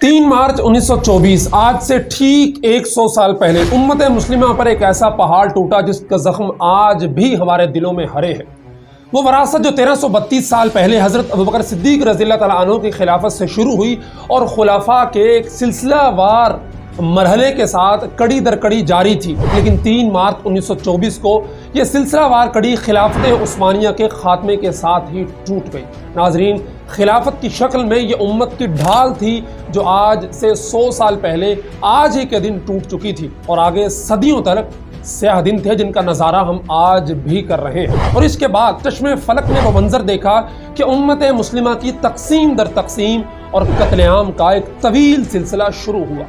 3 मार्च 1924 आज से ठीक 100 साल पहले उम्मत मुस्लिमा पर एक ऐसा पहाड़ टूटा जिसका जख्म आज भी हमारे दिलों में हरे है। वो वरासत जो 1332 साल पहले हज़रत अबू बकर सिद्दीक़ रज़ियल्लाहु तआला अन्हु की खिलाफत से शुरू हुई और खुलाफा के एक सिलसिलावार मरहले के साथ कड़ी दर कड़ी जारी थी, लेकिन 3 मार्च 1924 को यह सिलसिलावार कड़ी खिलाफत उस्मानिया के खात्मे के साथ ही टूट गई। नाजरीन, खिलाफत की शक्ल में ये उम्मत की ढाल थी जो आज से 100 साल पहले आज ही के दिन टूट चुकी थी और आगे सदियों तक स्याह दिन थे जिनका नज़ारा हम आज भी कर रहे हैं। और इसके बाद चश्मे फलक ने वो मंजर देखा कि उम्मत मुस्लिमा की तकसीम दर तकसीम और कत्लेआम का एक तवील सिलसिला शुरू हुआ।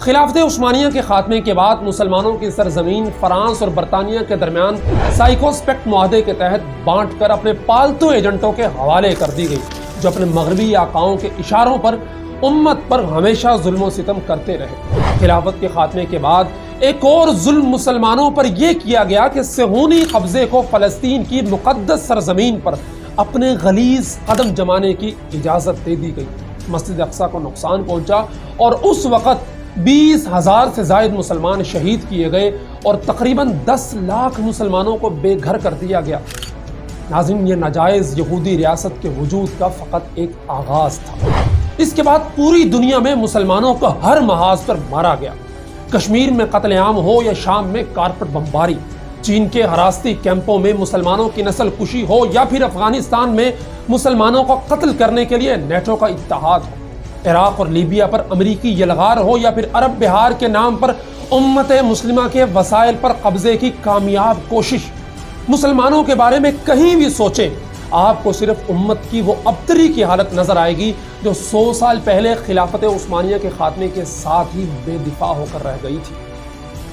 खिलाफत उस्मानिया के खात्मे के बाद मुसलमानों की सरजमीन फ्रांस और बरतानिया के दरमियान साइकोस्पेक्ट मुआहदे के तहत बांट कर अपने पालतू एजेंटों के हवाले कर दी गई, जो अपने मगरबी आकाओं के इशारों पर उम्मत पर हमेशा जुल्म व सितम करते रहे। खिलाफत के खात्मे के बाद एक और जुल्म मुसलमानों पर यह किया गया कि सहूनी कब्जे को फ़लस्तीन की मुक़द्दस सरजमीन पर अपने गलीज़ कदम जमाने की इजाज़त दे दी गई। मस्जिद अक्सा को नुकसान पहुँचा और उस वक़्त 20,000 से ज़ायद मुसलमान शहीद किए गए और तकरीबन 10 लाख मुसलमानों को बेघर कर दिया गया। नाज़रीन, ये नाजायज़ यहूदी रियासत के वजूद का फ़कत एक आगाज़ था। इसके बाद पूरी दुनिया में मुसलमानों को हर महाज पर मारा गया। कश्मीर में कत्लेआम हो या शाम में कारपेट बमबारी, चीन के हरासती कैंपों में मुसलमानों की नस्ल कुशी हो या फिर अफगानिस्तान में मुसलमानों को कत्ल करने के लिए नेटो का इत्तेहाद हो, इराक और लीबिया पर अमरीकी यलगार हो या फिर अरब बिहार के नाम पर उम्मत मुस्लिमा के वसाइल पर कब्जे की कामयाब कोशिश, मुसलमानों के बारे में कहीं भी सोचे आपको सिर्फ उम्मत की वो अबतरी की हालत नजर आएगी जो 100 साल पहले खिलाफत उस्मानिया के खात्मे के साथ ही बेदिफा होकर रह गई थी।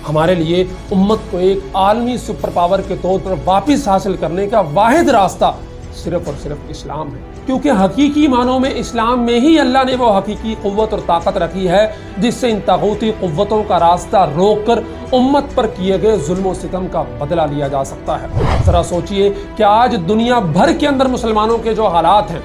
हमारे लिए उम्मत को एक आलमी सुपर पावर के तौर पर वापस हासिल करने का वाहिद रास्ता सिर्फ और सिर्फ इस्लाम है, क्योंकि हकीकी मानों में इस्लाम में ही अल्लाह ने वो हकीकी क़ुव्वत और ताकत रखी है जिससे इन तागूती क़ुव्वतों का रास्ता रोक कर उम्मत पर किए गए जुल्म सितम का बदला लिया जा सकता है। ज़रा सोचिए कि आज दुनिया भर के अंदर मुसलमानों के जो हालात हैं,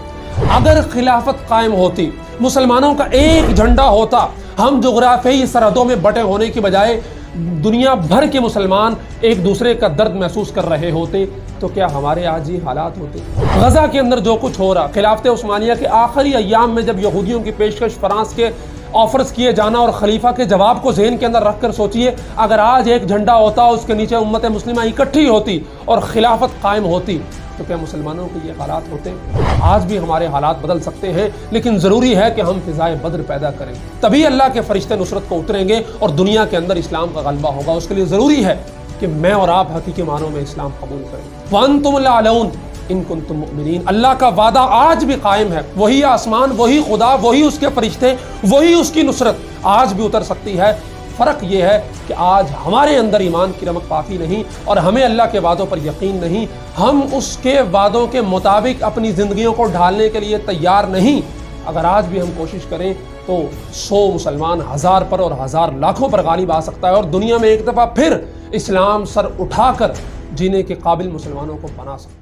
अगर खिलाफत कायम होती, मुसलमानों का एक झंडा होता, हम जोग्राफियाई सरहदों में बटे होने की बजाय दुनिया भर के मुसलमान एक दूसरे का दर्द महसूस कर रहे होते, तो क्या हमारे आज ये हालात होते? गजा के अंदर जो कुछ हो रहा, खिलाफत उस्मानिया के आखिरी अय्याम में जब यहूदियों की पेशकश फ्रांस के ऑफर्स किए जाना और खलीफा के जवाब को ज़हन के अंदर रख कर सोचिए, अगर आज एक झंडा होता, उसके नीचे उम्मत मुस्लिमा इकट्ठी होती और खिलाफत कायम होती, तो क्या मुसलमानों के ये हालात होते? आज भी हमारे हालात बदल सकते हैं, लेकिन ज़रूरी है कि हम फ़िज़ाए बद्र पैदा करें, तभी अल्लाह के फरिश्ते नुसरत को उतरेंगे और दुनिया के अंदर इस्लाम का गलबा होगा। उसके लिए ज़रूरी है कि मैं और आप हकीकी मानों में इस्लाम कबूल करें। वअंतुम ला अलौन इन कुंतुम मुमिनीन, अल्लाह का वादा आज भी कायम है। वही आसमान, वही खुदा, वही उसके फरिश्ते, वही उसकी नुसरत आज भी उतर सकती है। फ़र्क ये है कि आज हमारे अंदर ईमान की रमक काफ़ी नहीं और हमें अल्लाह के वादों पर यकीन नहीं, हम उसके वादों के मुताबिक अपनी ज़िंदगियों को ढालने के लिए तैयार नहीं। अगर आज भी हम कोशिश करें तो 100 मुसलमान 1000 पर और 1000 लाखों पर गालिब आ सकता है और दुनिया में एक दफ़ा फिर इस्लाम सर उठाकर जीने के काबिल मुसलमानों को बना सकता है।